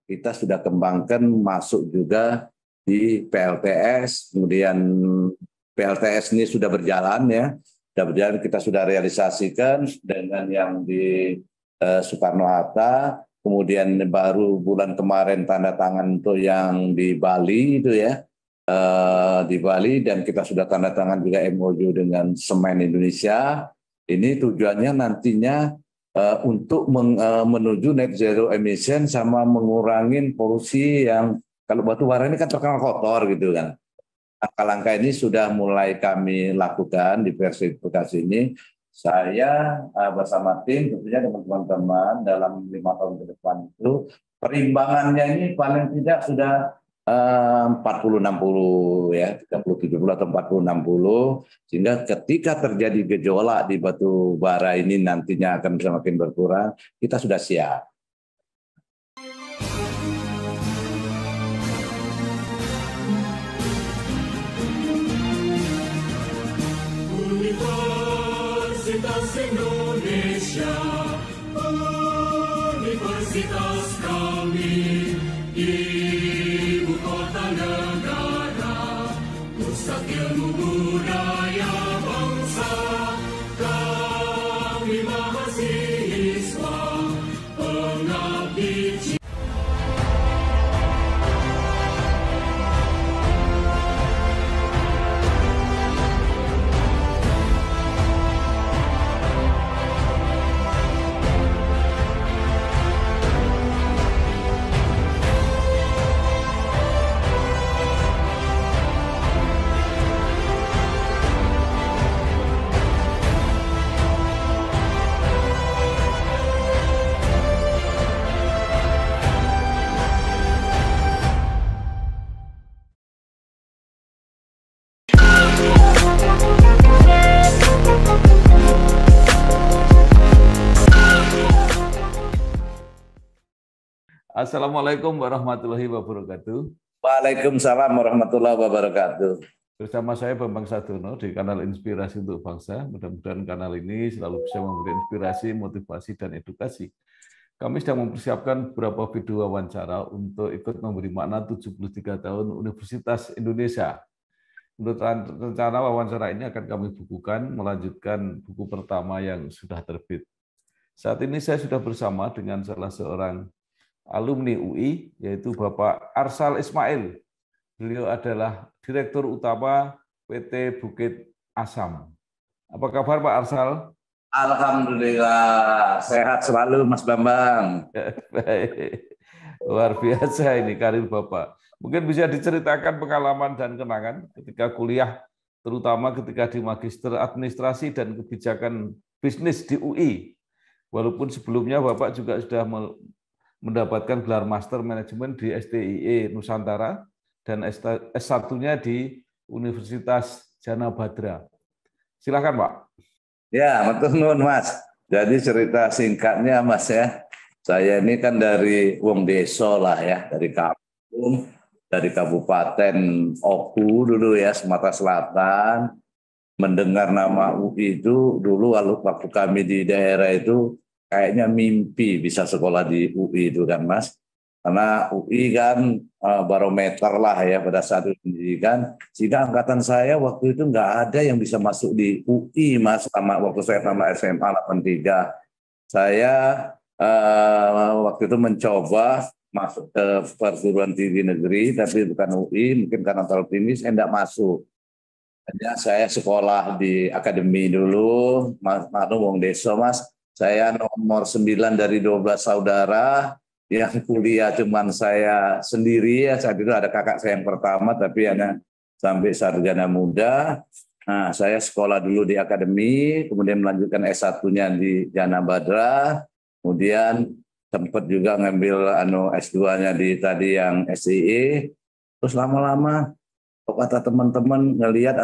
kita sudah kembangkan masuk juga di PLTS, kemudian PLTS ini sudah berjalan ya, sudah berjalan, kita sudah realisasikan dengan yang di Soekarno-Hatta, kemudian baru bulan kemarin tanda tangan untuk yang di Bali itu ya, di Bali, dan kita sudah tanda tangan juga MOU dengan Semen Indonesia. Ini tujuannya nantinya untuk menuju net zero emission sama mengurangi polusi yang kalau batu bara ini kan terkenal kotor gitu kan. Langkah-langkah ini sudah mulai kami lakukan di verifikasi ini. Saya bersama tim tentunya dengan teman-teman dalam 5 tahun ke depan itu perimbangannya ini paling tidak sudah 40-60 ya, 30-70 atau 40-60, sehingga ketika terjadi gejolak di batu bara ini nantinya akan semakin berkurang, kita sudah siap. Universitas Indonesia, universitas kami, ibu kota negara, pusat ilmu budaya bangsa, kami mahasiswa, pengabdi. Assalamualaikum warahmatullahi wabarakatuh. Waalaikumsalam warahmatullahi wabarakatuh. Bersama saya Bambang Sadrono di kanal Inspirasi untuk Bangsa. Mudah-mudahan kanal ini selalu bisa memberi inspirasi, motivasi, dan edukasi. Kami sedang mempersiapkan beberapa video wawancara untuk ikut memberi makna 73 tahun Universitas Indonesia. Menurut rencana wawancara ini akan kami bukukan, melanjutkan buku pertama yang sudah terbit. Saat ini saya sudah bersama dengan salah seorang alumni UI, yaitu Bapak Arsal Ismail. Beliau adalah Direktur Utama PT Bukit Asam. Apa kabar Pak Arsal? Alhamdulillah, sehat selalu Mas Bambang. Baik. Luar biasa ini karir Bapak. Mungkin bisa diceritakan pengalaman dan kenangan ketika kuliah, terutama ketika di Magister Administrasi dan Kebijakan Bisnis di UI. Walaupun sebelumnya Bapak juga sudah mendapatkan gelar Master Manajemen di STIE Nusantara dan S1-nya di Universitas Jana Badra. Silakan Pak. Ya, betul Mas. Jadi cerita singkatnya Mas ya, saya ini kan dari wong deso lah ya, dari kampung, dari Kabupaten Oku dulu ya, Sumatera Selatan. Mendengar nama UI itu dulu waktu kami di daerah itu kayaknya mimpi bisa sekolah di UI itu kan Mas. Karena UI kan barometer lah ya pada saat itu pendidikan. Sehingga angkatan saya waktu itu nggak ada yang bisa masuk di UI Mas. Waktu saya tamat SMA 83. Saya waktu itu mencoba masuk ke perguruan tinggi negeri, tapi bukan UI, mungkin karena terlalu tinggi saya nggak masuk. Hanya saya sekolah di akademi dulu, wong deso Mas. Saya nomor 9 dari 12 saudara, yang kuliah cuman saya sendiri ya. Saat itu ada kakak saya yang pertama, tapi hanya sampai sarjana muda. Nah, saya sekolah dulu di akademi, kemudian melanjutkan S1-nya di Jana Badra, kemudian sempat juga ngambil S2-nya di tadi yang SIE. Terus lama-lama kata teman-teman ngelihat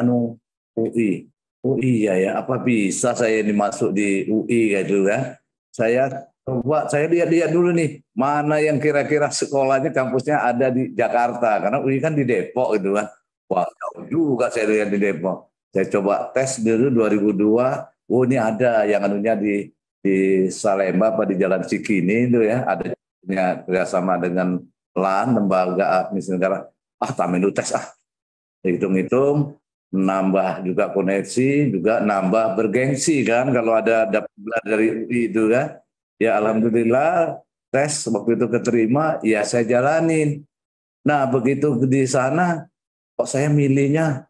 UI. Oh iya ya, apa bisa saya ini masuk di UI gitu kan? Saya lihat-lihat dulu nih, mana yang kira-kira sekolahnya, kampusnya ada di Jakarta, karena UI kan di Depok gitu kan. Wah, jauh juga saya lihat di Depok. Saya coba tes dulu 2002, oh ini ada yang di Salemba apa di Jalan Cikini itu ya, ada punya kerjasama dengan LAN, lembaga administrasi negara, Tamilu tes hitung-hitung, nambah juga koneksi, juga nambah bergengsi kan, kalau ada dapat dari UI itu kan, ya alhamdulillah tes waktu itu keterima, ya saya jalanin. Nah begitu di sana, kok saya milihnya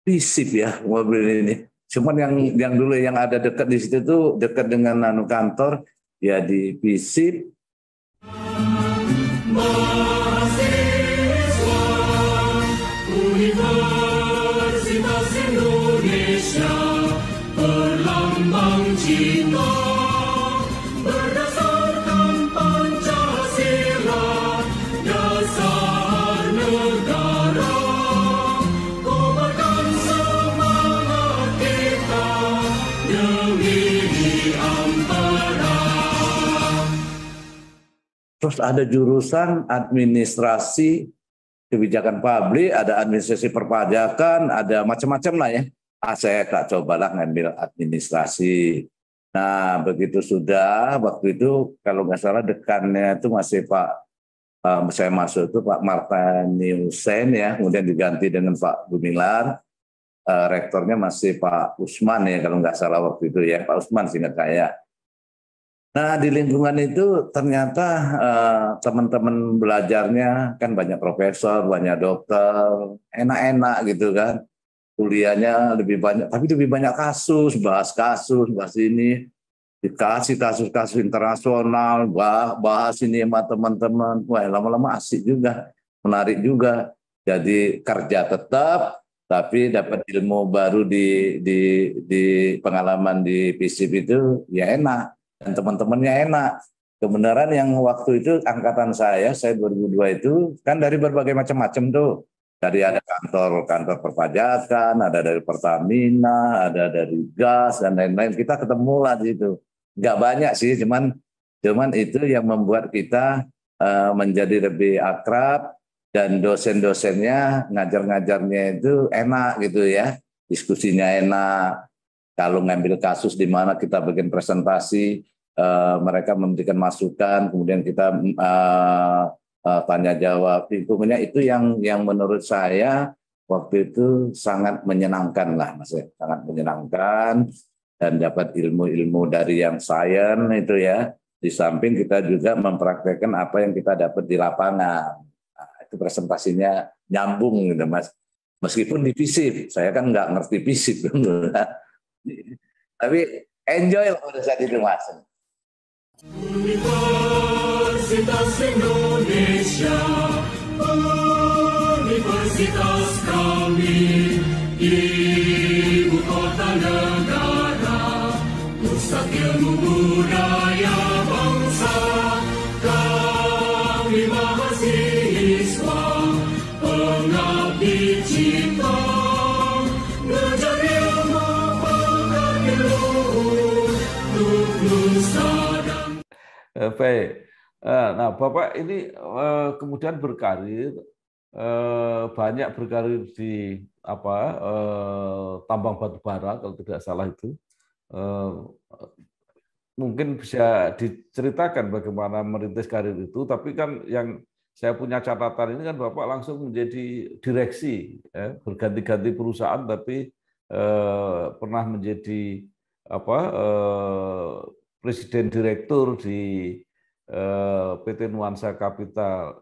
FISIP ya mobil ini. Cuman yang dulu yang ada dekat di situ tuh dekat dengan kantor, ya di FISIP. Mahasiswa Universitas Indonesia berlambang cinta berdasarkan Pancasila dasar negara, kobarkan semangat kita demi ampera. Terus ada jurusan administrasi kebijakan publik, ada administrasi perpajakan, ada macam-macam lah ya. Saya cobalah ngambil administrasi. Nah begitu sudah, waktu itu kalau nggak salah dekannya itu masih saya masuk itu Pak Martani Hussein ya, kemudian diganti dengan Pak Gumilar. Rektornya masih Pak Usman ya kalau nggak salah waktu itu ya, Pak Usman seingat saya. Nah di lingkungan itu ternyata teman-teman belajarnya kan banyak profesor, banyak dokter, enak-enak gitu kan. Kuliahnya lebih banyak, tapi lebih banyak kasus, bahas ini, dikasih kasus-kasus internasional, bahas ini sama teman-teman. Wah lama-lama asik juga, menarik juga. Jadi kerja tetap, tapi dapat ilmu baru di pengalaman di FISIP itu ya enak. Dan teman-temannya enak. Kebenaran yang waktu itu angkatan saya 2002 itu kan dari berbagai macam-macam tuh. Dari ada kantor perpajakan, ada dari Pertamina, ada dari gas dan lain-lain. Kita ketemu lah di situ. Nggak banyak sih, cuman itu yang membuat kita menjadi lebih akrab dan dosen-dosennya ngajar-ngajarnya itu enak gitu ya. Diskusinya enak. Kalau ngambil kasus di mana kita bikin presentasi, mereka memberikan masukan, kemudian kita tanya jawab. Lingkungannya itu yang menurut saya waktu itu sangat menyenangkan lah, Mas. Sangat menyenangkan dan dapat ilmu-ilmu dari yang sains itu ya. Di samping kita juga mempraktekkan apa yang kita dapat di lapangan. Nah, itu presentasinya nyambung gitu, Mas. Meskipun di FISIP, saya kan nggak ngerti FISIP. Tapi enjoy lah pada saat itu, Mas. Universitas Indonesia, universitas kami, ibu kota negara, pusat ilmu budaya bangsa, kami mahasiswa, pengabdi cipta, belajar ilmu pekerti luhur, untuk nusa. Baik. Nah, Bapak ini kemudian berkarir, banyak berkarir di tambang batu bara kalau tidak salah itu. Mungkin bisa diceritakan bagaimana merintis karir itu, tapi kan yang saya punya catatan ini kan Bapak langsung menjadi direksi, berganti-ganti perusahaan, tapi pernah menjadi presiden direktur di PT Nuansa Capital,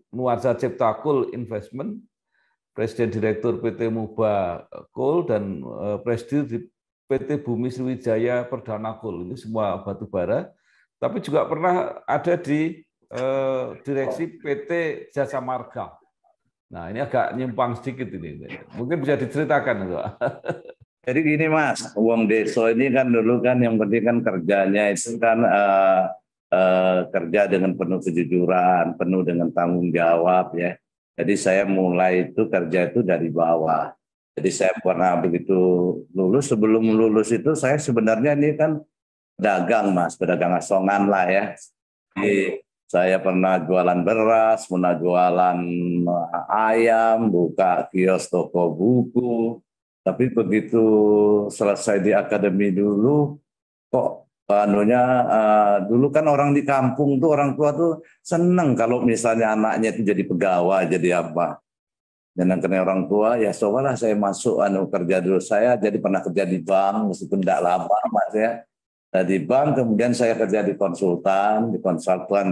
Nuansa Ciptakul Investment, presiden direktur PT Muba Coal, dan presiden di PT Bumi Sriwijaya Perdana Coal. Ini semua batu bara. Tapi juga pernah ada di direksi PT Jasa Marga. Nah, ini agak nyimpang sedikit ini. Mungkin bisa diceritakan, Pak. Jadi gini Mas, Wong Deso ini kan dulu kan yang penting kan kerjanya itu kan kerja dengan penuh kejujuran, penuh dengan tanggung jawab ya. Jadi saya mulai itu kerja itu dari bawah. Jadi saya pernah begitu lulus, sebelum lulus itu saya sebenarnya ini kan pedagang Mas, pedagang asongan lah ya. Jadi saya pernah jualan beras, pernah jualan ayam, buka kios toko buku. Tapi begitu selesai di akademi dulu, kok Dulu kan orang di kampung tuh, orang tua tuh seneng kalau misalnya anaknya itu jadi pegawai, jadi apa. Dan karena orang tua, ya cobalah saya masuk kerja dulu. Saya jadi pernah kerja di bank, meskipun tidak lama Mas ya. Nah, di bank, kemudian saya kerja di konsultan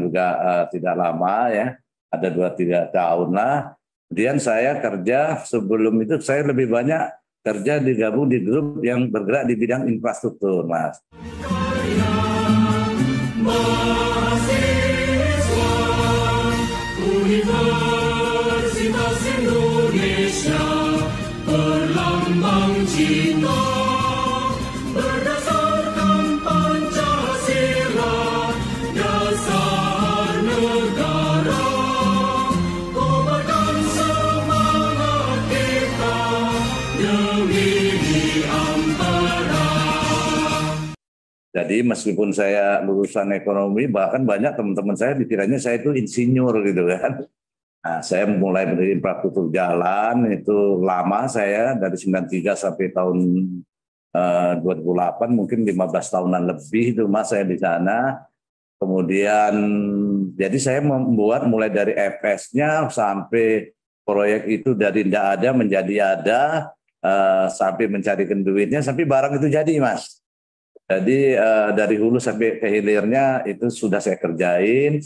juga tidak lama ya, ada 2-3 tahun lah. Kemudian saya kerja, sebelum itu saya lebih banyak kerja digabung di grup yang bergerak di bidang infrastruktur, Mas. Mahasiswa Universitas Indonesia berlambang cinta berdasarkan Pancasila dasar negara, kobarkan semangat kita demi Ampera. Jadi meskipun saya lulusan ekonomi, bahkan banyak teman-teman saya dikiranya saya itu insinyur gitu kan. Nah, saya mulai dari infrastruktur jalan itu lama, saya dari 93 sampai tahun 2008, mungkin 15 tahunan lebih itu Mas saya di sana. Kemudian jadi saya membuat mulai dari FS-nya sampai proyek itu dari tidak ada menjadi ada, sampai mencarikan duitnya sampai barang itu jadi Mas. Jadi dari hulu sampai ke hilirnya itu sudah saya kerjain.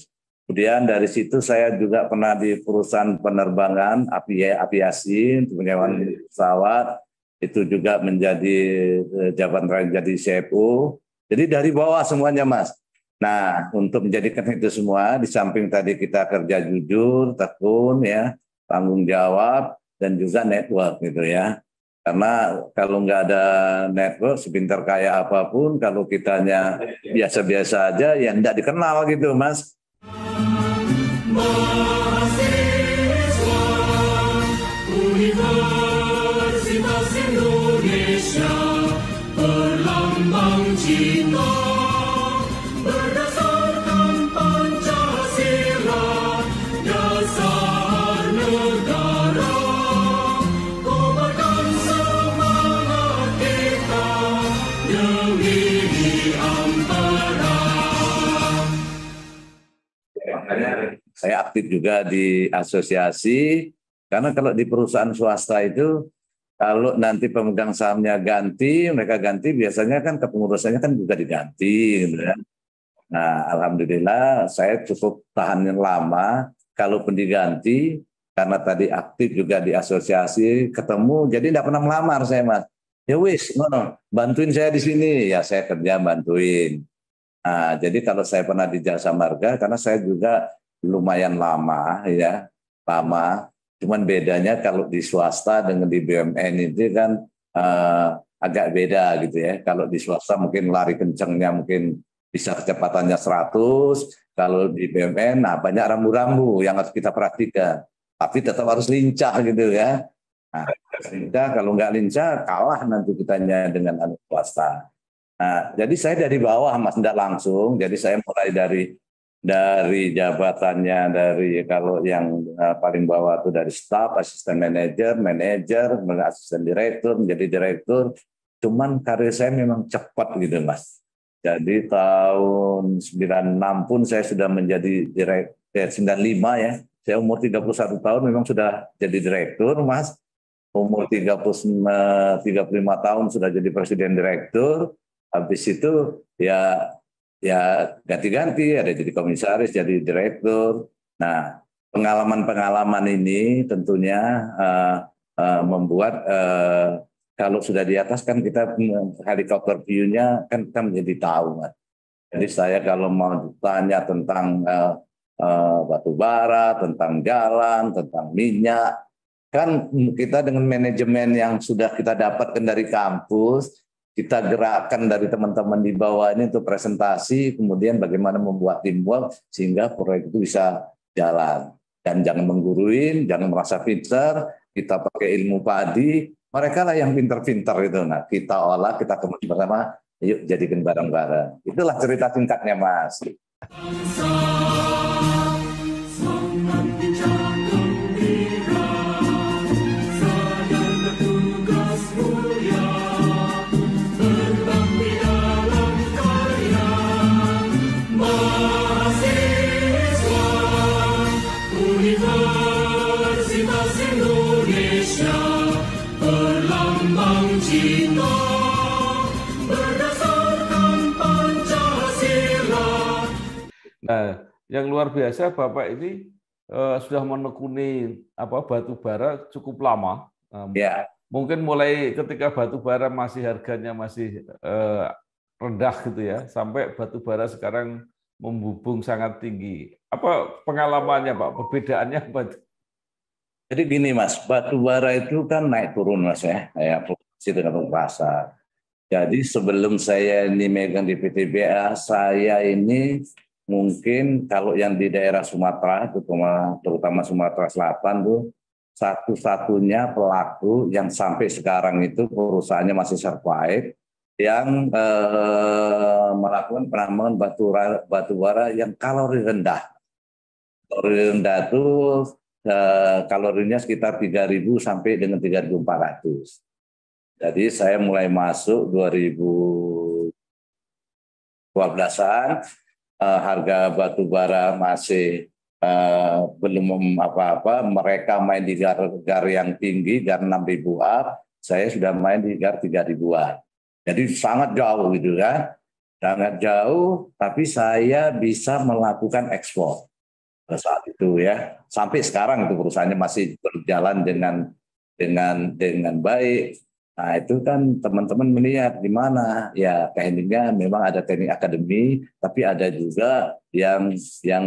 Kemudian dari situ saya juga pernah di perusahaan penerbangan aviasi, penyewaan pesawat. Itu juga menjadi jabatan terakhir jadi CFO. Jadi dari bawah semuanya Mas. Nah untuk menjadikan itu semua, di samping tadi kita kerja jujur, tekun, ya, tanggung jawab, dan juga network gitu ya. Karena kalau nggak ada network, sepintar kayak apapun, kalau kitanya biasa-biasa aja, ya nggak dikenal gitu, Mas. Mahasiswa Universitas Indonesia berlambang cinta berdasarkan Pancasila dasar negara. Saya aktif juga di asosiasi, karena kalau di perusahaan swasta itu, kalau nanti pemegang sahamnya ganti, mereka ganti, biasanya kan kepengurusannya kan juga diganti. Gitu ya. Nah, alhamdulillah saya cukup tahan yang lama, kalaupun diganti, karena tadi aktif juga di asosiasi, ketemu, jadi tidak pernah melamar saya Mas. Ya wis, bantuin saya di sini, ya saya kerja bantuin. Nah, jadi kalau saya pernah di Jasa Marga, karena saya juga lumayan lama, ya, lama. Cuman bedanya kalau di swasta dengan di BUMN itu kan agak beda gitu ya. Kalau di swasta mungkin lari kencengnya mungkin bisa kecepatannya 100, kalau di BUMN, nah banyak rambu-rambu yang harus kita perhatikan. Tapi tetap harus lincah gitu ya. Nah, lincah, kalau nggak lincah kalah nanti kitanya dengan swasta. Nah, jadi saya dari bawah Mas, tidak langsung. Jadi saya mulai dari jabatannya, dari kalau yang paling bawah itu dari staf, asisten manajer, asisten direktur, menjadi direktur. Cuman karir saya memang cepat gitu Mas. Jadi tahun 96 pun saya sudah menjadi direktur, 95 ya. Saya umur 31 tahun memang sudah jadi direktur Mas. Umur 35 tahun sudah jadi presiden direktur. Habis itu ya ganti-ganti, ada jadi komisaris, jadi direktur. Nah, pengalaman-pengalaman ini tentunya membuat kalau sudah di atas kan kita helikopter view-nya kan kita menjadi tahu. Jadi saya kalau mau tanya tentang batu bara, tentang jalan, tentang minyak, kan kita dengan manajemen yang sudah kita dapatkan dari kampus, kita gerakkan dari teman-teman di bawah ini untuk presentasi, kemudian bagaimana membuat teamwork sehingga proyek itu bisa jalan. Dan jangan mengguruin, jangan merasa pintar, kita pakai ilmu padi, mereka lah yang pintar-pintar itu. Nah, kita olah, kita kemudian bersama, yuk jadikan bareng-bareng. Itulah cerita singkatnya, Mas. yang luar biasa Bapak ini sudah menekuni batu bara cukup lama. Ya. Mungkin mulai ketika batu bara harganya masih rendah gitu ya, sampai batu bara sekarang membubung sangat tinggi. Apa pengalamannya Pak? Perbedaannya apa? Jadi gini Mas, batu bara itu kan naik turun Mas ya, kayak produksi tergantung pasar. Jadi sebelum saya ini megang di PTBA, saya ini mungkin kalau yang di daerah Sumatera, terutama Sumatera Selatan tuh, satu-satunya pelaku yang sampai sekarang itu perusahaannya masih survive, yang melakukan penambangan batu bara yang kalori rendah. Kalori rendah itu kalorinya sekitar 3.000 sampai dengan 3.400. Jadi saya mulai masuk 2012-an, harga batu bara masih belum apa-apa. Mereka main di gar yang tinggi, gar 6.000 up, saya sudah main di gar 3.000-an. Jadi sangat jauh gitu kan, sangat jauh. Tapi saya bisa melakukan ekspor pada saat itu ya. Sampai sekarang itu perusahaannya masih berjalan dengan baik. Nah itu kan teman-teman melihat di mana ya tekniknya memang ada teknik akademi, tapi ada juga yang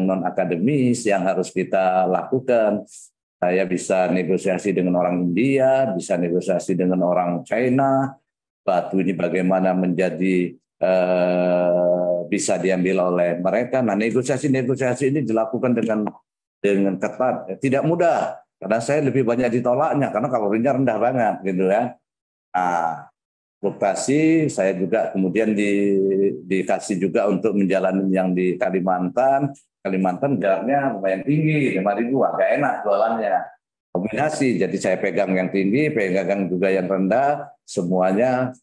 non akademis yang harus kita lakukan. Saya bisa negosiasi dengan orang India, bisa negosiasi dengan orang China. Batu ini bagaimana menjadi bisa diambil oleh mereka. Nah negosiasi ini dilakukan dengan ketat, tidak mudah karena saya lebih banyak ditolaknya karena kalorinya rendah banget gitu ya. Nah, fluktuasi saya juga kemudian dikasih juga untuk menjalani yang di Kalimantan. Kalimantan garnya lumayan tinggi, 5.000, agak enak jualannya. Kombinasi, jadi saya pegang yang tinggi, pegang juga yang rendah, semuanya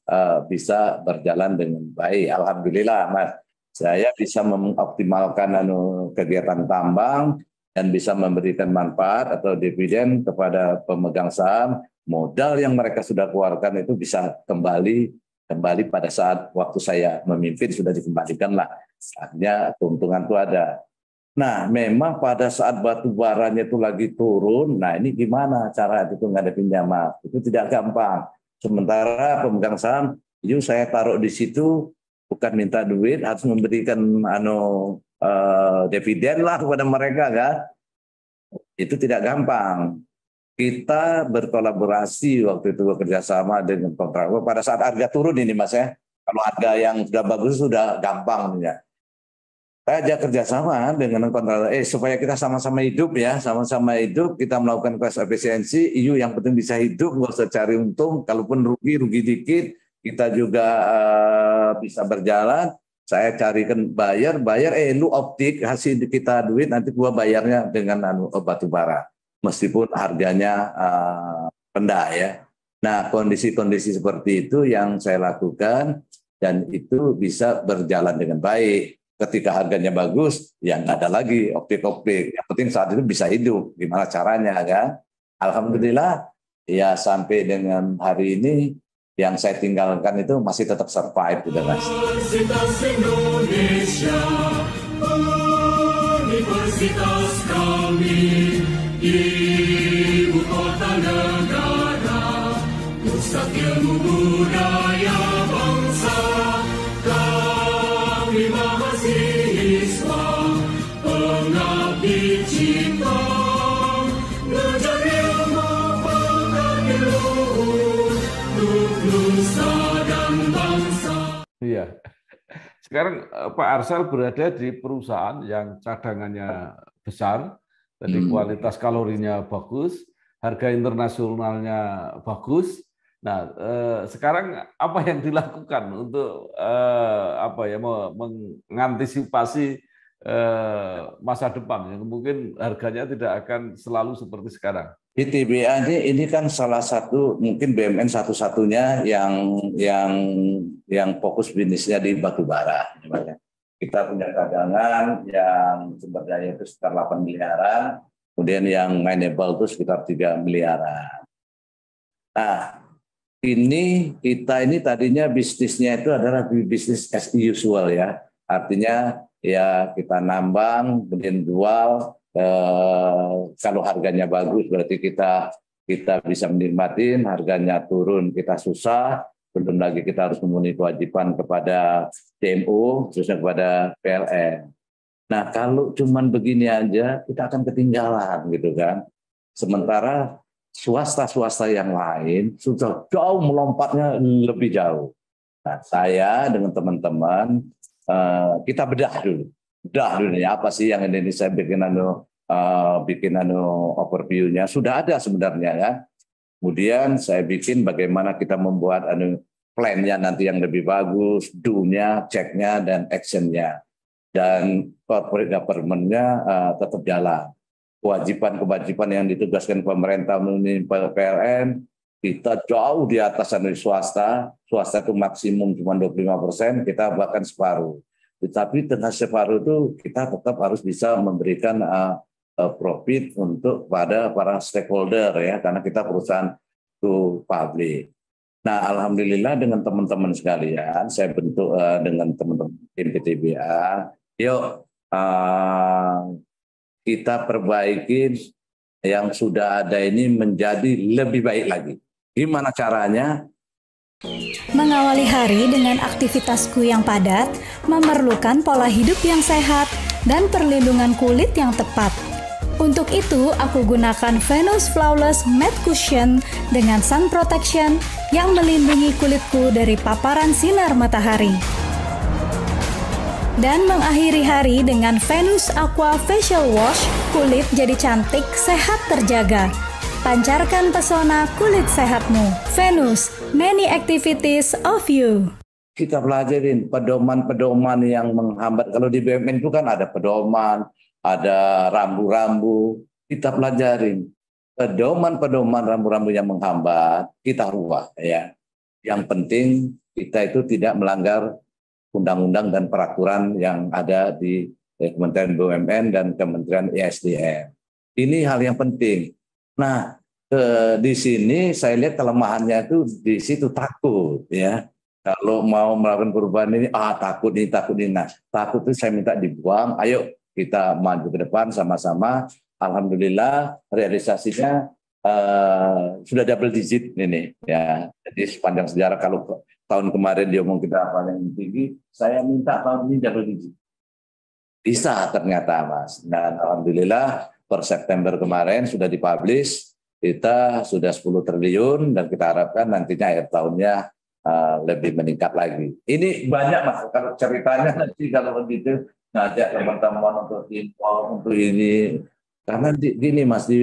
bisa berjalan dengan baik. Alhamdulillah, Mas. Saya bisa mengoptimalkan kegiatan tambang dan bisa memberikan manfaat atau dividen kepada pemegang saham. Modal yang mereka sudah keluarkan itu bisa kembali pada saat waktu saya memimpin sudah dikembalikan lah. Artinya keuntungan itu ada. Nah, memang pada saat batu baranya itu lagi turun, nah ini gimana cara itu ngadepinnya, Mas? Itu tidak gampang. Sementara pemegang saham, yuk saya taruh di situ bukan minta duit, harus memberikan dividen lah kepada mereka kan. Itu tidak gampang. Kita berkolaborasi waktu itu bekerja sama dengan kontraktor pada saat harga turun ini Mas ya. Kalau harga yang sudah bagus sudah gampang ya. Saya ajak kerjasama dengan kontraktor supaya kita sama-sama hidup ya, sama-sama hidup kita melakukan cost efisiensi. Yang penting bisa hidup, nggak usah cari untung. Kalaupun rugi dikit, kita juga bisa berjalan. Saya carikan bayar lu optik hasil kita duit nanti gua bayarnya dengan batu bara. Meskipun harganya rendah ya. Nah kondisi-kondisi seperti itu yang saya lakukan dan itu bisa berjalan dengan baik. Ketika harganya bagus, ya nggak ada lagi optik-optik. Yang penting saat itu bisa hidup. Gimana caranya kan? Alhamdulillah ya sampai dengan hari ini yang saya tinggalkan itu masih tetap survive gitu Mas. Universitas Indonesia, universitas kami. Ibu kota negara, pusat ilmu budaya bangsa, kami mahasiswa, pengabdi cipta, ngejar ilmu pengabdi luhur, untuk nusa dan bangsa. Iya. Sekarang Pak Arsal berada di perusahaan yang cadangannya besar. Jadi kualitas kalorinya bagus, harga internasionalnya bagus. Nah, sekarang apa yang dilakukan untuk mengantisipasi masa depan yang mungkin harganya tidak akan selalu seperti sekarang? PTBA ini kan salah satu mungkin BUMN satu-satunya yang fokus bisnisnya di batu bara. Kita punya cadangan yang sumber daya itu sekitar 8 miliaran, kemudian yang mineable itu sekitar 3 miliaran. Nah, kita ini tadinya bisnisnya itu adalah bisnis as usual ya. Artinya ya kita nambang, kemudian jual. Kalau harganya bagus berarti kita bisa menikmatin, harganya turun kita susah, belum lagi kita harus memenuhi kewajiban kepada DMO, khususnya kepada PLN. Nah kalau cuman begini aja kita akan ketinggalan gitu kan. Sementara swasta-swasta yang lain sudah jauh melompatnya lebih jauh. Nah, saya dengan teman-teman kita bedah dulu nih apa sih yang ini saya bikin overview-nya sudah ada sebenarnya kan. Kemudian saya bikin bagaimana kita membuat plan-nya nanti yang lebih bagus, do-nya, check-nya dan action-nya. Dan corporate government-nya tetap jalan. Kewajiban-kewajiban yang ditugaskan pemerintah melalui PLN kita jauh di atas swasta. Swasta itu maksimum cuma 25%, kita bahkan separuh. Tetapi dengan separuh itu kita tetap harus bisa memberikan profit untuk pada para stakeholder ya, karena kita perusahaan itu publik. Nah, alhamdulillah dengan teman-teman sekalian, saya bentuk dengan teman-teman tim PTBA, yuk kita perbaikin yang sudah ada ini menjadi lebih baik lagi. Gimana caranya? Mengawali hari dengan aktivitasku yang padat memerlukan pola hidup yang sehat dan perlindungan kulit yang tepat. Untuk itu, aku gunakan Venus Flawless Matte Cushion dengan sun protection yang melindungi kulitku dari paparan sinar matahari. Dan mengakhiri hari dengan Venus Aqua Facial Wash, kulit jadi cantik, sehat terjaga. Pancarkan pesona kulit sehatmu. Venus, many activities of you. Kita pelajarin pedoman-pedoman yang menghambat. Kalau di BUMN itu kan ada pedoman, ada rambu-rambu. Kita pelajarin pedoman-pedoman rambu-rambu yang menghambat, kita rubah ya. Yang penting kita itu tidak melanggar undang-undang dan peraturan yang ada di Kementerian BUMN dan Kementerian ESDM. Ini hal yang penting. Nah, di sini saya lihat kelemahannya itu di situ takut ya. Kalau mau melakukan perubahan ini, takut ini. Nah, takut itu saya minta dibuang. Ayo kita maju ke depan sama-sama. Alhamdulillah realisasinya sudah double digit ini ya. Jadi sepanjang sejarah kalau tahun kemarin dia ngomong kita paling tinggi, saya minta tahun ini double digit. Bisa ternyata Mas. Dan alhamdulillah per September kemarin sudah dipublish, kita sudah 10 triliun dan kita harapkan nantinya akhir tahunnya lebih meningkat lagi. Ini banyak Mas, kalau ceritanya nanti kalau begitu ngajak teman-teman untuk info untuk ini. Karena gini Mas, di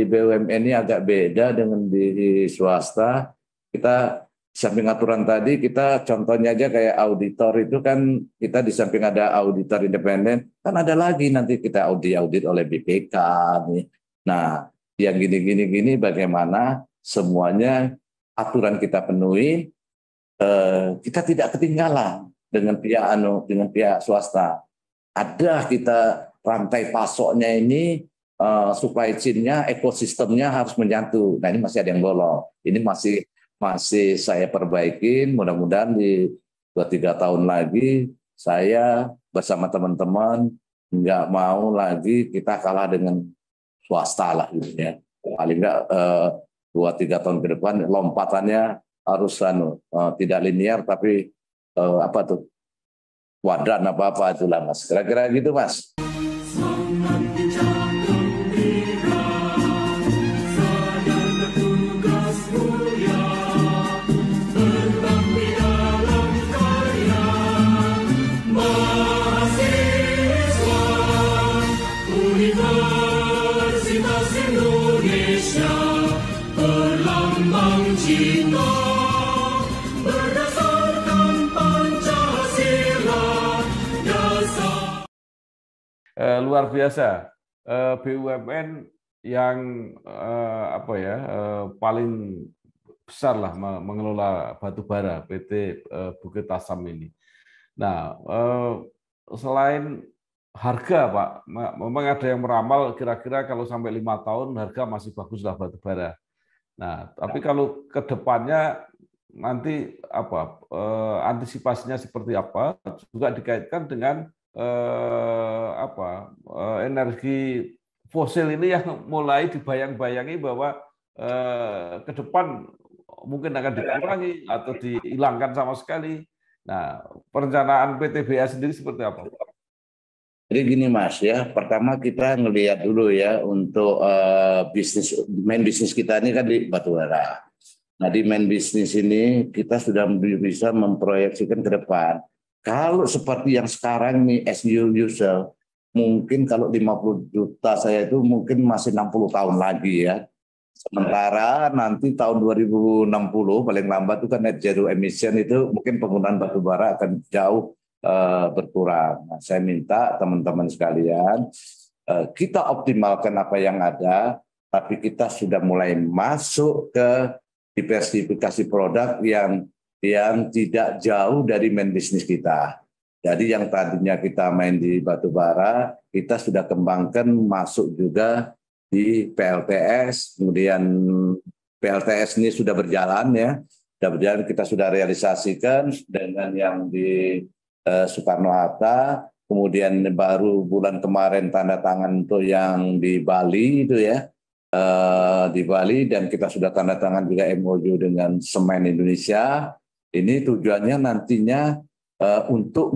BUMN ini agak beda dengan di swasta. Kita samping aturan tadi, kita contohnya aja kayak auditor itu kan, kita di samping ada auditor independen, kan ada lagi nanti kita audit oleh BPK nih. Nah, yang gini bagaimana semuanya aturan kita penuhi, kita tidak ketinggalan dengan pihak swasta. Ada kita rantai pasoknya ini, supply chain-nya, ekosistemnya harus menyatu. Nah ini masih ada yang bolong. Ini masih saya perbaikin, mudah-mudahan di 2-3 tahun lagi saya bersama teman-teman nggak mau lagi kita kalah dengan swasta lah gitu ya. Paling nggak 2-3 tahun ke depan lompatannya harus tidak linear tapi kuadran apa itulah Mas. Kira-kira gitu Mas. Luar biasa, BUMN yang paling besar lah mengelola batubara, PT Bukit Asam ini. Nah, selain harga Pak, memang ada yang meramal kira-kira kalau sampai 5 tahun harga masih baguslah batubara. Nah, tapi kalau ke depannya nanti antisipasinya seperti apa juga dikaitkan dengan energi fosil ini yang mulai dibayang-bayangi bahwa ke depan mungkin akan dikurangi atau dihilangkan sama sekali. Nah, perencanaan PTBA sendiri seperti apa? Jadi gini Mas ya, pertama kita ngelihat dulu ya untuk main bisnis kita ini kan di batubara. Nah di main bisnis ini kita sudah bisa memproyeksikan ke depan. Kalau seperti yang sekarang nih as usual, mungkin kalau 50 juta saya itu mungkin masih 60 tahun lagi ya. Sementara nanti tahun 2060 paling lambat itu kan net zero emission itu mungkin penggunaan batubara akan jauh berkurang. Nah, saya minta teman-teman sekalian kita optimalkan apa yang ada, tapi kita sudah mulai masuk ke diversifikasi produk yang tidak jauh dari main bisnis kita. Jadi yang tadinya kita main di batubara, kita sudah kembangkan masuk juga di PLTS, kemudian PLTS ini sudah berjalan ya, kita sudah realisasikan dengan yang di Soekarno-Hatta, kemudian baru bulan kemarin tanda tangan untuk yang di Bali itu ya, di Bali, dan kita sudah tanda tangan juga MOU dengan Semen Indonesia. Ini tujuannya nantinya untuk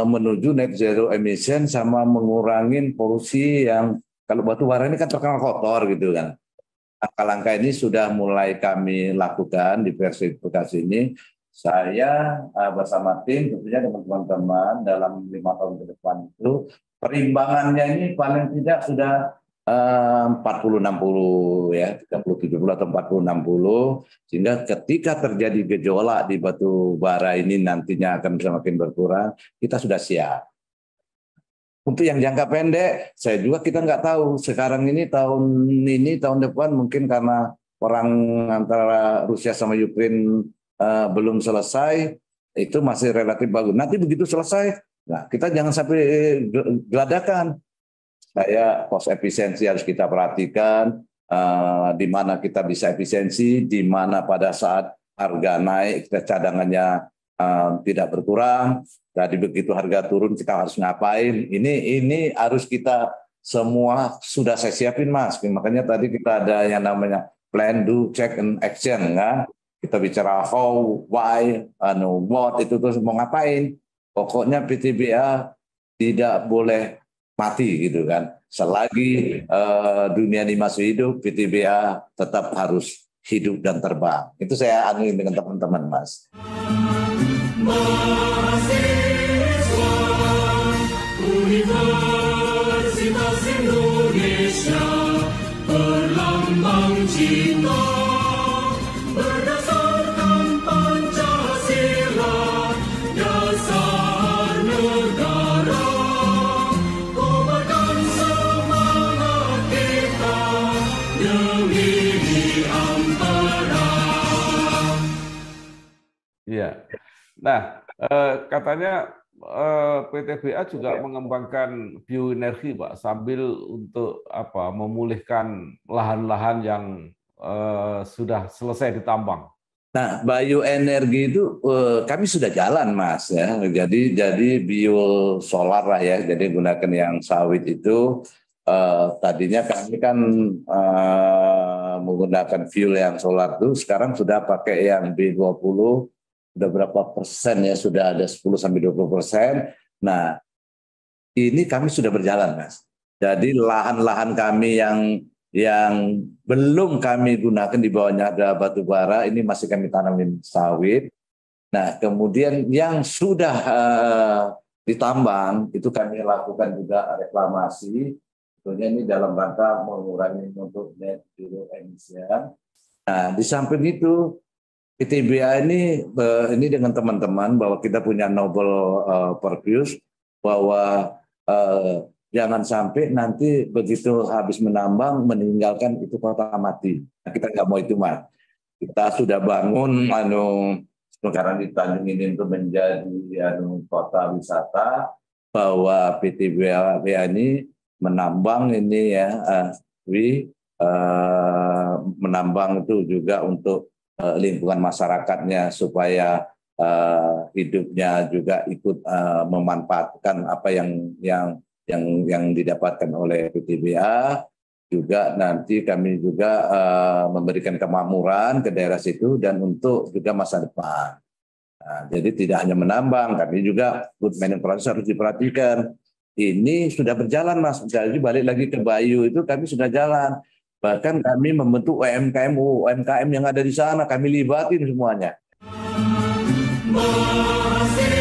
menuju net zero emission sama mengurangin polusi yang kalau batubara ini kan terkenal kotor gitu kan. Langkah-langkah ini sudah mulai kami lakukan diversifikasi ini. Saya bersama tim tentunya dengan teman-teman dalam 5 tahun ke depan itu perimbangannya ini paling tidak sudah 40-60 ya, 30-70 atau 40-60, sehingga ketika terjadi gejolak di batu bara ini nantinya akan semakin berkurang, kita sudah siap. Untuk yang jangka pendek, kita nggak tahu sekarang ini tahun depan mungkin karena perang antara Rusia sama Ukraina belum selesai, itu masih relatif bagus. Nanti begitu selesai, nah kita jangan sampai geladakan. Cost efisiensi harus kita perhatikan, di mana kita bisa efisiensi, di mana pada saat harga naik kita cadangannya tidak berkurang. Jadi begitu harga turun kita harus ngapain? Ini harus kita semua sudah saya siapin Mas. Makanya tadi kita ada yang namanya plan, do, check, and action kan. Kita bicara how, why, what, itu terus mau ngapain. Pokoknya PTBA tidak boleh mati gitu kan. Selagi dunia ini masih hidup, PTBA tetap harus hidup dan terbang. Itu saya anuin dengan teman-teman Mas. Mahasiswa Universitas Indonesia berlambang cinta. Iya. Nah, katanya PTBA juga mengembangkan bioenergi, Pak, sambil untuk memulihkan lahan-lahan yang sudah selesai ditambang. Nah, bioenergi itu kami sudah jalan, Mas ya. Jadi biosolar lah ya. Jadi gunakan yang sawit itu. Tadinya kami kan menggunakan fuel yang solar itu, sekarang sudah pakai yang B20. Sudah berapa persen ya, sudah ada 10-20%. Nah, ini kami sudah berjalan, Mas. Jadi lahan-lahan kami yang belum kami gunakan di bawahnya ada batu bara, ini masih kami tanamin sawit. Nah, kemudian yang sudah ditambang, itu kami lakukan juga reklamasi. Tentunya ini dalam rangka mengurangi untuk net zero emission. Nah, di samping itu, PTBA ini dengan teman-teman bahwa kita punya noble purpose bahwa jangan sampai nanti begitu habis menambang meninggalkan itu kota mati. Nah, kita nggak mau itu Mas. Kita sudah bangun sekarang di Tanjung ini untuk menjadi kota wisata, bahwa PTBA ini menambang ini ya, menambang itu juga untuk lingkungan masyarakatnya supaya hidupnya juga ikut memanfaatkan apa yang didapatkan oleh PTBA. Juga nanti kami juga memberikan kemakmuran ke daerah situ dan untuk juga masa depan. Nah, jadi tidak hanya menambang, kami juga good management proses harus diperhatikan. Ini sudah berjalan, Mas. Jadi balik lagi ke Bayu itu kami sudah jalan. Bahkan kami membentuk UMKM yang ada di sana, kami libatin semuanya. Mahasiswa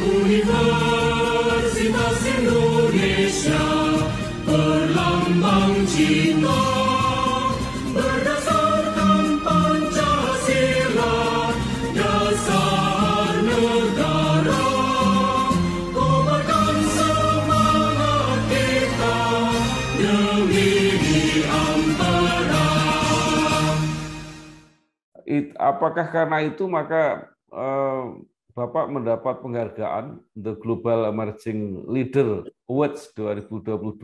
Universitas Indonesia berlambang cinta berdasarkan Pancasila, dasar negara, kobarkan semangat kita demi diantara. Apakah karena itu maka Bapak mendapat penghargaan The Global Emerging Leader Awards 2022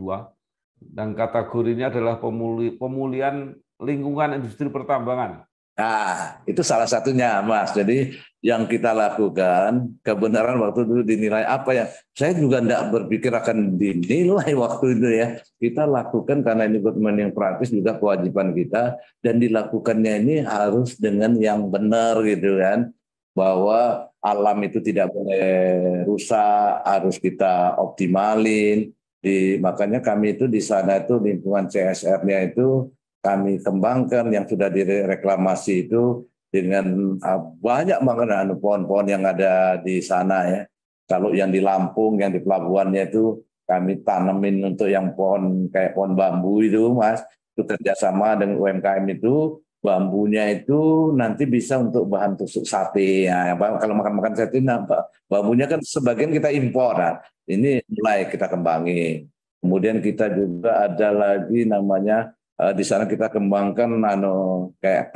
dan kategorinya adalah pemulihan lingkungan industri pertambangan. Nah, itu salah satunya, Mas. Jadi yang kita lakukan, kebenaran waktu itu dinilai apa ya? Saya juga tidak berpikir akan dinilai waktu itu ya. Kita lakukan karena ini dokumen yang praktis juga kewajiban kita dan dilakukannya ini harus dengan yang benar gitu kan. Bahwa alam itu tidak boleh rusak, harus kita optimalin. Makanya kami itu di sana itu lingkungan CSR-nya itu kami kembangkan yang sudah direklamasi itu dengan banyak banget pohon-pohon yang ada di sana ya. Kalau yang di Lampung, yang di pelabuhannya itu kami tanemin untuk yang pohon kayak pohon bambu itu, Mas. Itu kerjasama dengan UMKM itu, bambunya itu nanti bisa untuk bahan tusuk sate. Ya, kalau makan-makan sate, nah, bambunya kan sebagian kita impor. Nah, ini mulai kita kembangin. Kemudian kita juga ada lagi namanya di sana kita kembangkan kayak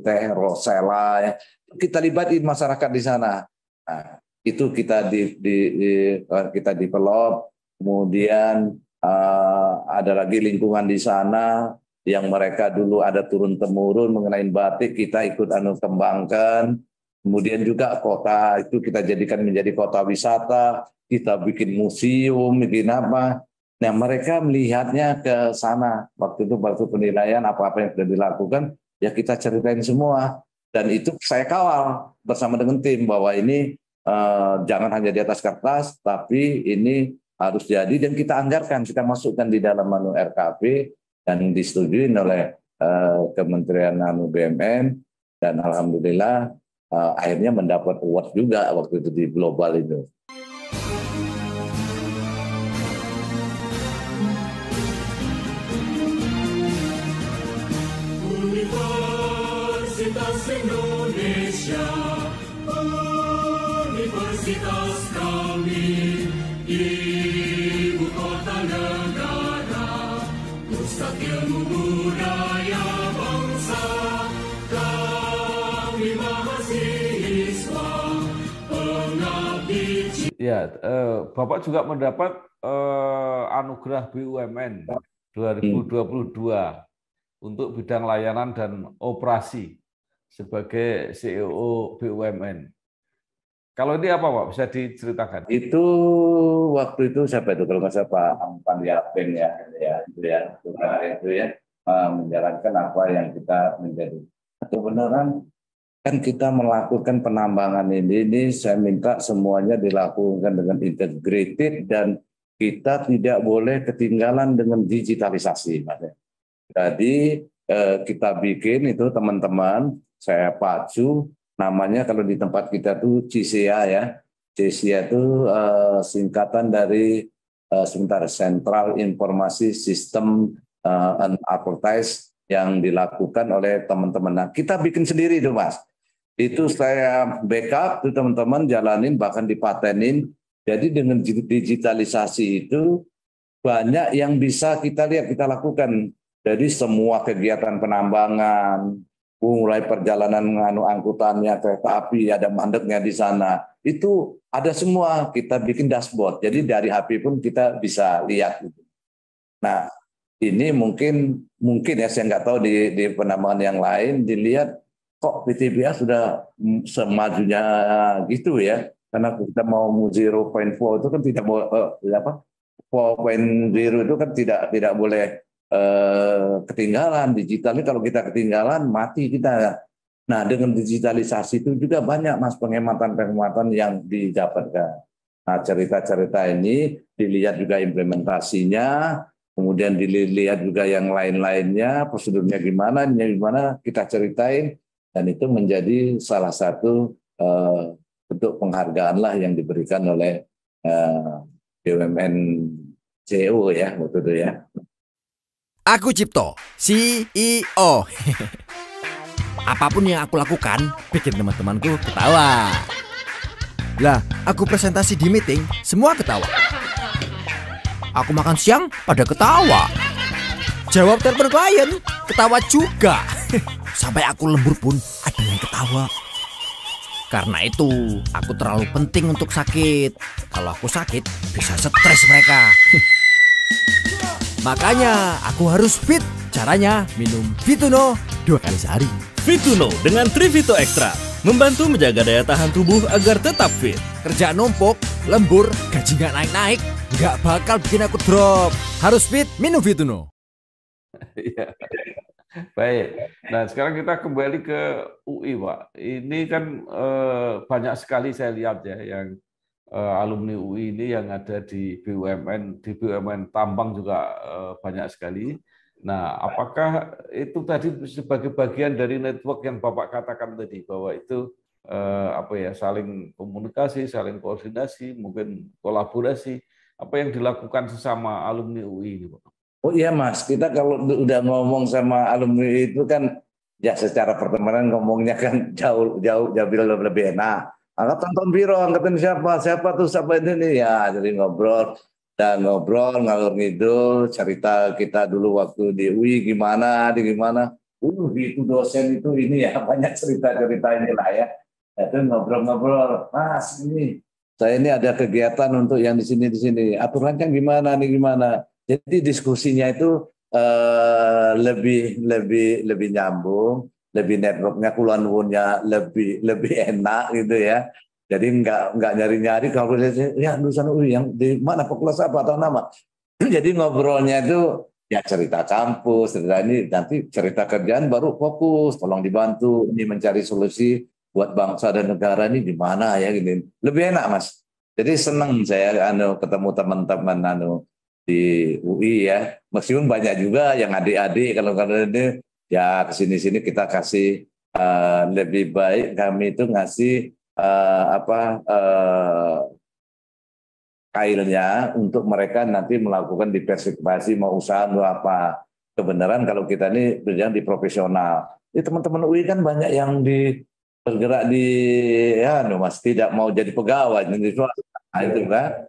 teh rosella ya. Kita libatin masyarakat di sana. Nah, itu kita kita develop. Kemudian ada lagi lingkungan di sana yang mereka dulu ada turun temurun mengenai batik, kita ikut kembangkan. Kemudian juga kota itu kita jadikan menjadi kota wisata. Kita bikin museum, bikin apa. Nah, mereka melihatnya ke sana. Waktu itu waktu penilaian apa-apa yang sudah dilakukan, ya kita ceritain semua. Dan itu saya kawal bersama dengan tim bahwa ini jangan hanya di atas kertas, tapi ini harus jadi dan kita anggarkan, kita masukkan di dalam RKP dan disetujui oleh Kementerian BUMN dan alhamdulillah akhirnya mendapat award juga waktu itu di global itu. Universitas Indonesia, universitas kami, ibu kota negara, pusat ilmu budaya bangsa, kami mahasiswa, pengabdi. Ya, Bapak juga mendapat anugerah BUMN 2022 untuk bidang layanan dan operasi sebagai CEO BUMN. Kalau ini apa, Pak? Bisa diceritakan? Itu waktu itu siapa itu? Kalau nggak salah Pak Ampan Yapin ya, itu ya menjalankan apa yang kita menjadi. Kebenaran kan kita melakukan penambangan ini saya minta semuanya dilakukan dengan integrated dan kita tidak boleh ketinggalan dengan digitalisasi, Mas. Jadi kita bikin itu teman-teman, saya pacu, namanya kalau di tempat kita tuh CCA ya. CCA itu singkatan dari Central Informasi System and Advertise yang dilakukan oleh teman-teman. Nah, kita bikin sendiri itu, Mas. Itu saya backup tuh teman-teman jalanin bahkan dipatenin. Jadi dengan digitalisasi itu banyak yang bisa kita lihat, kita lakukan. Jadi semua kegiatan penambangan, mulai perjalanan angkutannya, kereta api, ada mandeknya di sana, itu ada semua kita bikin dashboard. Jadi dari HP pun kita bisa lihat. Nah, ini mungkin ya saya nggak tahu di penambangan yang lain dilihat kok PTBA sudah semajunya gitu ya, karena kita mau 0.4 itu kan tidak mau 4.0 itu kan tidak boleh ketinggalan. Digitalnya kalau kita ketinggalan mati kita. Nah, dengan digitalisasi itu juga banyak Mas penghematan yang didapatkan. Nah, cerita-cerita ini dilihat juga implementasinya, kemudian dilihat juga yang lain-lainnya, prosedurnya gimana kita ceritain, dan itu menjadi salah satu bentuk penghargaan lah yang diberikan oleh BUMN CEO ya waktu itu ya. Aku Cipto, CEO. Apapun yang aku lakukan, bikin teman-temanku ketawa. Lah, aku presentasi di meeting, semua ketawa. Aku makan siang, pada ketawa. Jawab telepon klien, ketawa juga. Sampai aku lembur pun ada yang ketawa. Karena itu, aku terlalu penting untuk sakit. Kalau aku sakit, bisa stres mereka. Makanya aku harus fit. Caranya minum Fituno 2 kali sehari. Fituno dengan Trivito Extra membantu menjaga daya tahan tubuh agar tetap fit. Kerjaan numpuk, lembur, gaji nggak naik-naik, nggak bakal bikin aku drop. Harus fit, minum Fituno. Iya. Baik. Nah, sekarang kita kembali ke UI, Pak. Ini kan banyak sekali saya lihat ya yang alumni UI ini yang ada di BUMN tambang juga banyak sekali. Nah, apakah itu tadi sebagai bagian dari network yang Bapak katakan tadi bahwa itu saling komunikasi, saling koordinasi, mungkin kolaborasi, apa yang dilakukan sesama alumni UI ini, Pak? Oh iya Mas, kita kalau udah ngomong sama alumni itu kan ya secara pertemanan ngomongnya kan jauh lebih enak. Angkatan biro, angkatan siapa tuh ini nih ya, jadi ngobrol ngalur ngidul, cerita kita dulu waktu di UI gimana. Itu dosen itu ini ya, banyak cerita inilah ya. Itu ngobrol-ngobrol, Mas ini saya ini ada kegiatan untuk yang di sini. Aturannya gimana. Jadi diskusinya itu lebih nyambung, lebih networknya kulonwunnya lebih enak gitu ya. Jadi nggak nyari-nyari kalau ya lulusan UI yang di mana fakultas apa atau nama. Jadi ngobrolnya itu ya cerita kampus, cerita ini, nanti cerita kerjaan baru fokus, tolong dibantu ini mencari solusi buat bangsa dan negara ini gimana ya gini. Lebih enak Mas. Jadi senang saya ketemu teman-teman di UI ya. Meskipun banyak juga yang adik-adik kalau ini ya kesini-sini kita kasih lebih baik kami itu ngasih kailnya untuk mereka nanti melakukan diversifikasi mau usaha mau apa. Kebenaran kalau kita ini berjalan di profesional. Ini teman-teman UI kan banyak yang bergerak di Mas tidak mau jadi pegawai itu kan.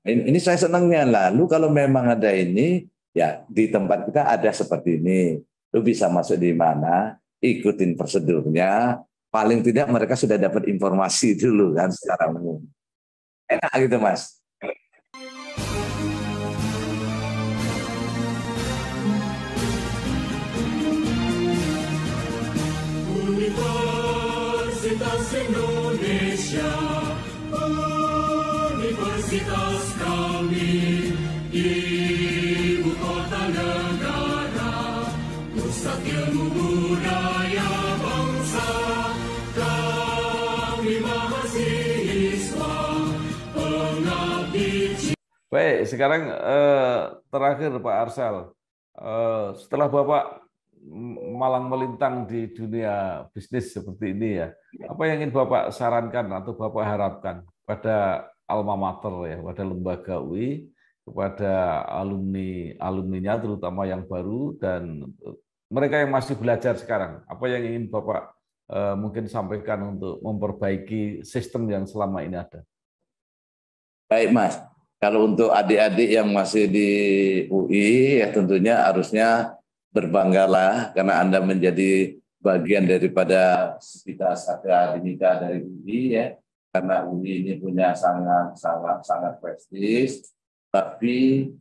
Ini saya senangnya. Lalu kalau memang ada ini ya di tempat kita ada seperti ini. Lu bisa masuk di mana, ikutin prosedurnya. Paling tidak mereka sudah dapat informasi dulu kan secara umum. Enak gitu Mas. Universitas Indonesia, universitas kami, ibu kota negara, pusat ilmu budaya bangsa. Baik, sekarang terakhir Pak Arsal, setelah Bapak malang melintang di dunia bisnis seperti ini ya, apa yang ingin Bapak sarankan atau Bapak harapkan pada alma mater ya, pada lembaga UI, kepada alumninya terutama yang baru dan mereka yang masih belajar sekarang, apa yang ingin Bapak mungkin sampaikan untuk memperbaiki sistem yang selama ini ada? Baik Mas. Kalau untuk adik-adik yang masih di UI, ya tentunya harusnya berbanggalah karena Anda menjadi bagian daripada sivitas akademika dari UI ya. Karena UI ini punya sangat prestis, tapi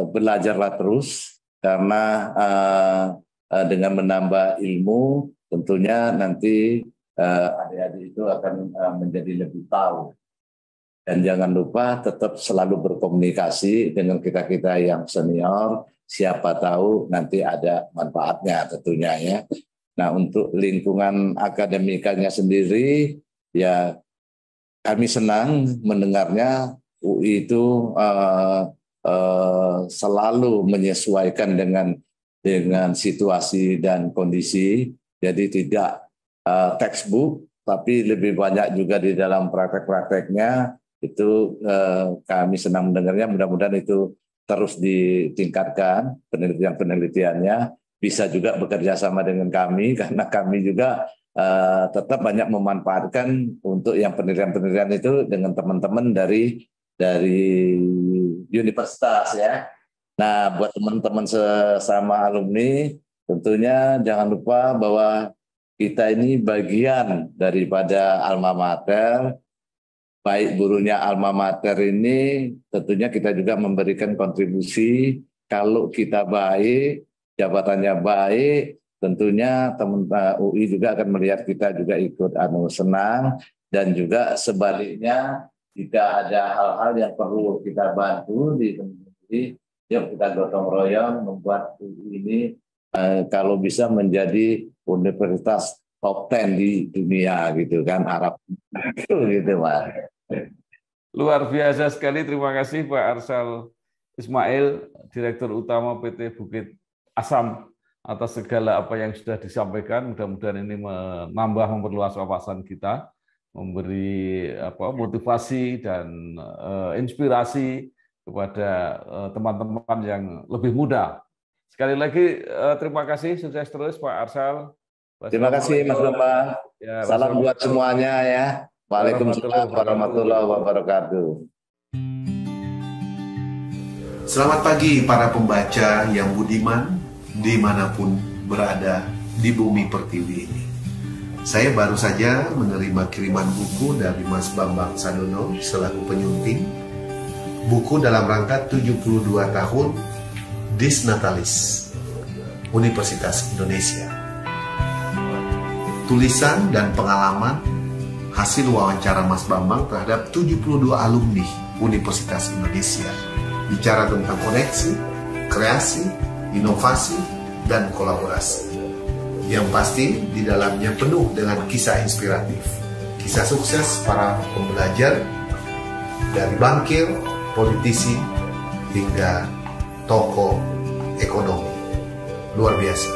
belajarlah terus karena dengan menambah ilmu tentunya nanti adik-adik itu akan menjadi lebih tahu. Dan jangan lupa tetap selalu berkomunikasi dengan kita-kita yang senior, siapa tahu nanti ada manfaatnya tentunya ya. Nah, untuk lingkungan akademikanya sendiri, ya kami senang mendengarnya UI itu selalu menyesuaikan dengan situasi dan kondisi, jadi tidak textbook, tapi lebih banyak juga di dalam praktek-prakteknya. Itu kami senang mendengarnya, mudah-mudahan itu terus ditingkatkan penelitian-penelitiannya, bisa juga bekerja sama dengan kami, karena kami juga tetap banyak memanfaatkan untuk yang penelitian-penelitian itu dengan teman-teman dari universitas ya. Nah, buat teman-teman sesama alumni, tentunya jangan lupa bahwa kita ini bagian daripada alma mater. Baik gurunya alma mater ini, tentunya kita juga memberikan kontribusi. Kalau kita baik, jabatannya baik, tentunya teman-teman UI juga akan melihat kita juga ikut senang, dan juga sebaliknya jika ada hal-hal yang perlu kita bantu di teman-teman, yuk kita gotong royong membuat UI ini kalau bisa menjadi universitas top 10 di dunia gitu kan, harap gitu Mas. Luar biasa sekali, terima kasih Pak Arsal Ismail, Direktur Utama PT Bukit Asam, atas segala apa yang sudah disampaikan. Mudah-mudahan ini menambah, memperluas wawasan kita, memberi motivasi dan inspirasi kepada teman-teman yang lebih muda. Sekali lagi terima kasih, sukses terus Pak Arsal. Terima kasih Mas Bambang. Ya, salam buat semuanya ya. Waalaikumsalam warahmatullahi wabarakatuh. Selamat pagi para pembaca yang budiman dimanapun berada di bumi pertiwi ini. Saya baru saja menerima kiriman buku dari Mas Bambang Sadono selaku penyunting. Buku dalam rangka 72 tahun Disnatalis Universitas Indonesia. Tulisan dan pengalaman hasil wawancara Mas Bambang terhadap 72 alumni Universitas Indonesia. Bicara tentang koneksi, kreasi, inovasi, dan kolaborasi. Yang pasti di dalamnya penuh dengan kisah inspiratif. Kisah sukses para pembelajar, dari bankir, politisi, hingga tokoh ekonomi. Luar biasa.